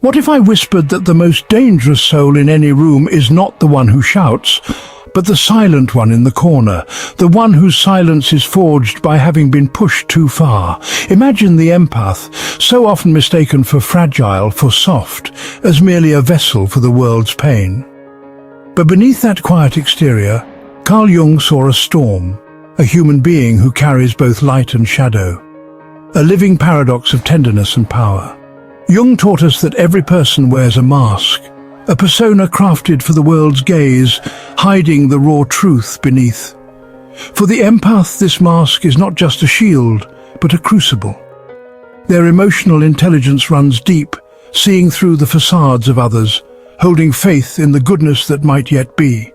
What if I whispered that the most dangerous soul in any room is not the one who shouts, but the silent one in the corner, the one whose silence is forged by having been pushed too far? Imagine the empath, so often mistaken for fragile, for soft, as merely a vessel for the world's pain. But beneath that quiet exterior, Carl Jung saw a storm, a human being who carries both light and shadow, a living paradox of tenderness and power. Jung taught us that every person wears a mask, a persona crafted for the world's gaze, hiding the raw truth beneath. For the empath, this mask is not just a shield, but a crucible. Their emotional intelligence runs deep, seeing through the facades of others, holding faith in the goodness that might yet be.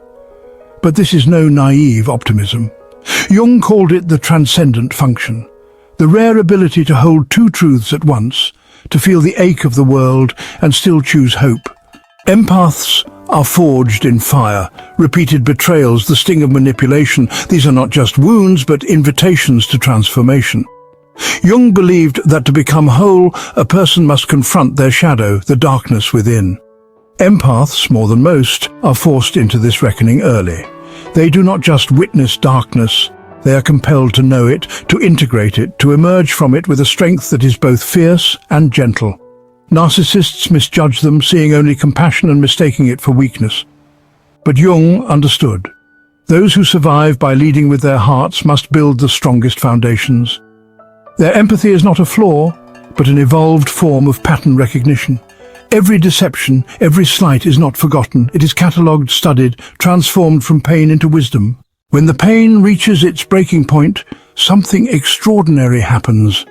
But this is no naive optimism. Jung called it the transcendent function, the rare ability to hold two truths at once, to feel the ache of the world and still choose hope. Empaths are forged in fire, repeated betrayals, the sting of manipulation. These are not just wounds, but invitations to transformation. Jung believed that to become whole, a person must confront their shadow, the darkness within. Empaths, more than most, are forced into this reckoning early. They do not just witness darkness, they are compelled to know it, to integrate it, to emerge from it with a strength that is both fierce and gentle. Narcissists misjudge them, seeing only compassion and mistaking it for weakness. But Jung understood. Those who survive by leading with their hearts must build the strongest foundations. Their empathy is not a flaw, but an evolved form of pattern recognition. Every deception, every slight is not forgotten. It is catalogued, studied, transformed from pain into wisdom. When the pain reaches its breaking point, something extraordinary happens.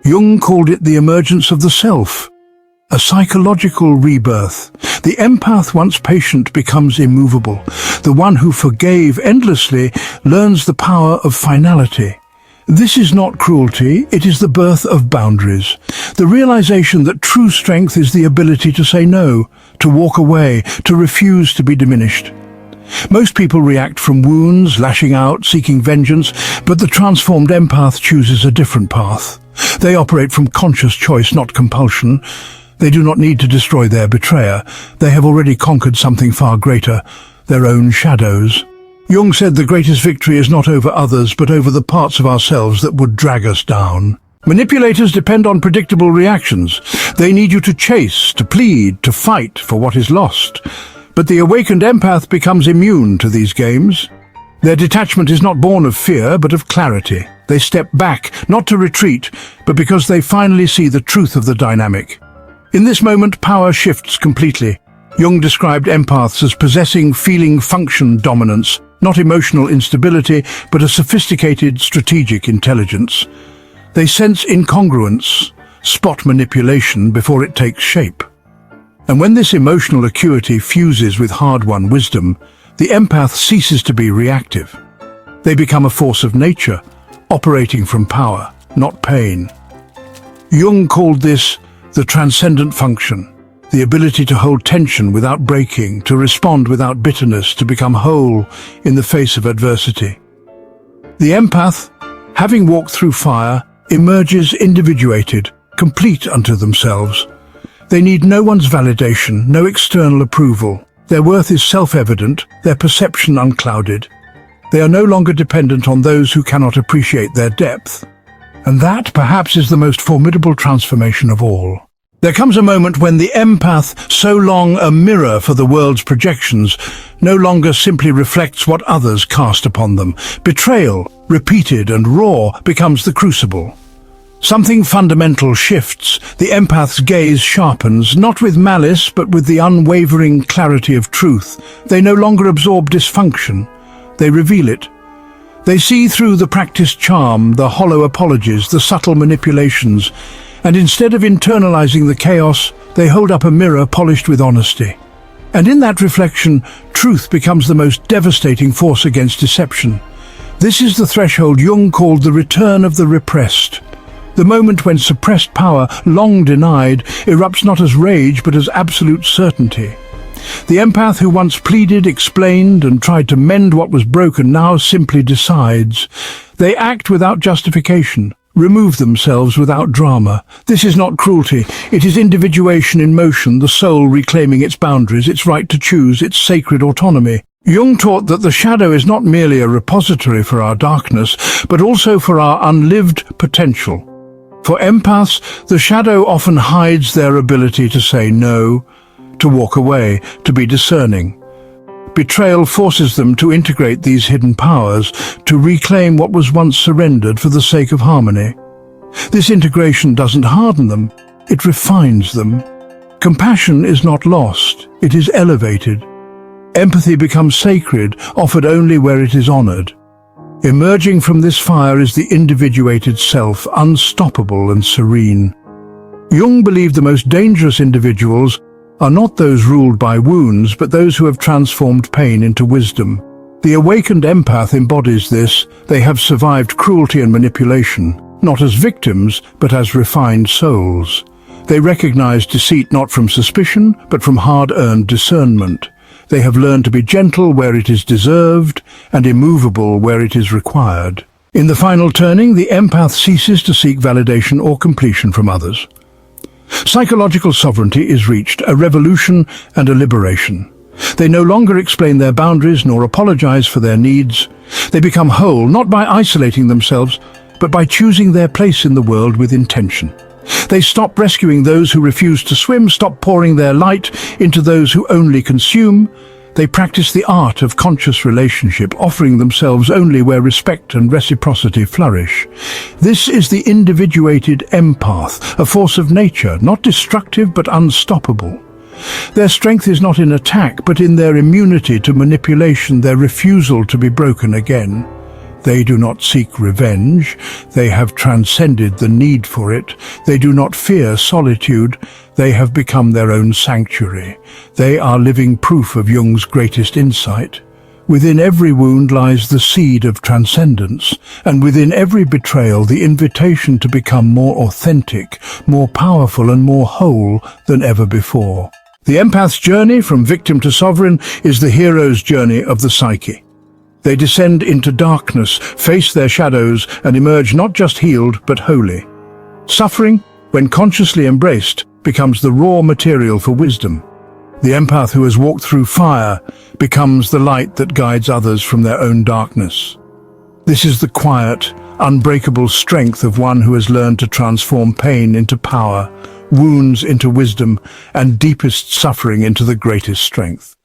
Jung called it the emergence of the self, a psychological rebirth. The empath, once patient, becomes immovable. The one who forgave endlessly learns the power of finality. This is not cruelty, it is the birth of boundaries. The realization that true strength is the ability to say no, to walk away, to refuse to be diminished. Most people react from wounds, lashing out, seeking vengeance, but the transformed empath chooses a different path. They operate from conscious choice, not compulsion. They do not need to destroy their betrayer. They have already conquered something far greater, their own shadows. Jung said the greatest victory is not over others, but over the parts of ourselves that would drag us down. Manipulators depend on predictable reactions. They need you to chase, to plead, to fight for what is lost. But the awakened empath becomes immune to these games. Their detachment is not born of fear, but of clarity. They step back, not to retreat, but because they finally see the truth of the dynamic. In this moment, power shifts completely. Jung described empaths as possessing feeling-function dominance, not emotional instability, but a sophisticated strategic intelligence. They sense incongruence, spot manipulation before it takes shape. And when this emotional acuity fuses with hard-won wisdom, the empath ceases to be reactive. They become a force of nature, operating from power, not pain. Jung called this the transcendent function, the ability to hold tension without breaking, to respond without bitterness, to become whole in the face of adversity. The empath, having walked through fire, emerges individuated, complete unto themselves. They need no one's validation, no external approval. Their worth is self-evident, their perception unclouded. They are no longer dependent on those who cannot appreciate their depth. And that, perhaps, is the most formidable transformation of all. There comes a moment when the empath, so long a mirror for the world's projections, no longer simply reflects what others cast upon them. Betrayal, repeated and raw, becomes the crucible. Something fundamental shifts. The empath's gaze sharpens, not with malice, but with the unwavering clarity of truth. They no longer absorb dysfunction. They reveal it. They see through the practiced charm, the hollow apologies, the subtle manipulations, and instead of internalizing the chaos, they hold up a mirror polished with honesty. And in that reflection, truth becomes the most devastating force against deception. This is the threshold Jung called the return of the repressed. The moment when suppressed power, long denied, erupts not as rage but as absolute certainty. The empath who once pleaded, explained, and tried to mend what was broken now simply decides. They act without justification, remove themselves without drama. This is not cruelty. It is individuation in motion, the soul reclaiming its boundaries, its right to choose, its sacred autonomy. Jung taught that the shadow is not merely a repository for our darkness, but also for our unlived potential. For empaths, the shadow often hides their ability to say no, to walk away, to be discerning. Betrayal forces them to integrate these hidden powers, to reclaim what was once surrendered for the sake of harmony. This integration doesn't harden them, it refines them. Compassion is not lost, it is elevated. Empathy becomes sacred, offered only where it is honored. Emerging from this fire is the individuated self, unstoppable and serene. Jung believed the most dangerous individuals are not those ruled by wounds, but those who have transformed pain into wisdom. The awakened empath embodies this. They have survived cruelty and manipulation, not as victims, but as refined souls. They recognize deceit not from suspicion, but from hard-earned discernment. They have learned to be gentle where it is deserved, and immovable where it is required. In the final turning, the empath ceases to seek validation or completion from others. Psychological sovereignty is reached, a revolution and a liberation. They no longer explain their boundaries nor apologize for their needs. They become whole, not by isolating themselves, but by choosing their place in the world with intention. They stop rescuing those who refuse to swim, stop pouring their light into those who only consume. They practice the art of conscious relationship, offering themselves only where respect and reciprocity flourish. This is the individuated empath, a force of nature, not destructive but unstoppable. Their strength is not in attack, but in their immunity to manipulation, their refusal to be broken again. They do not seek revenge. They have transcended the need for it. They do not fear solitude. They have become their own sanctuary. They are living proof of Jung's greatest insight. Within every wound lies the seed of transcendence, and within every betrayal the invitation to become more authentic, more powerful and more whole than ever before. The empath's journey from victim to sovereign is the hero's journey of the psyche. They descend into darkness, face their shadows, and emerge not just healed, but holy. Suffering, when consciously embraced, becomes the raw material for wisdom. The empath who has walked through fire becomes the light that guides others from their own darkness. This is the quiet, unbreakable strength of one who has learned to transform pain into power, wounds into wisdom, and deepest suffering into the greatest strength.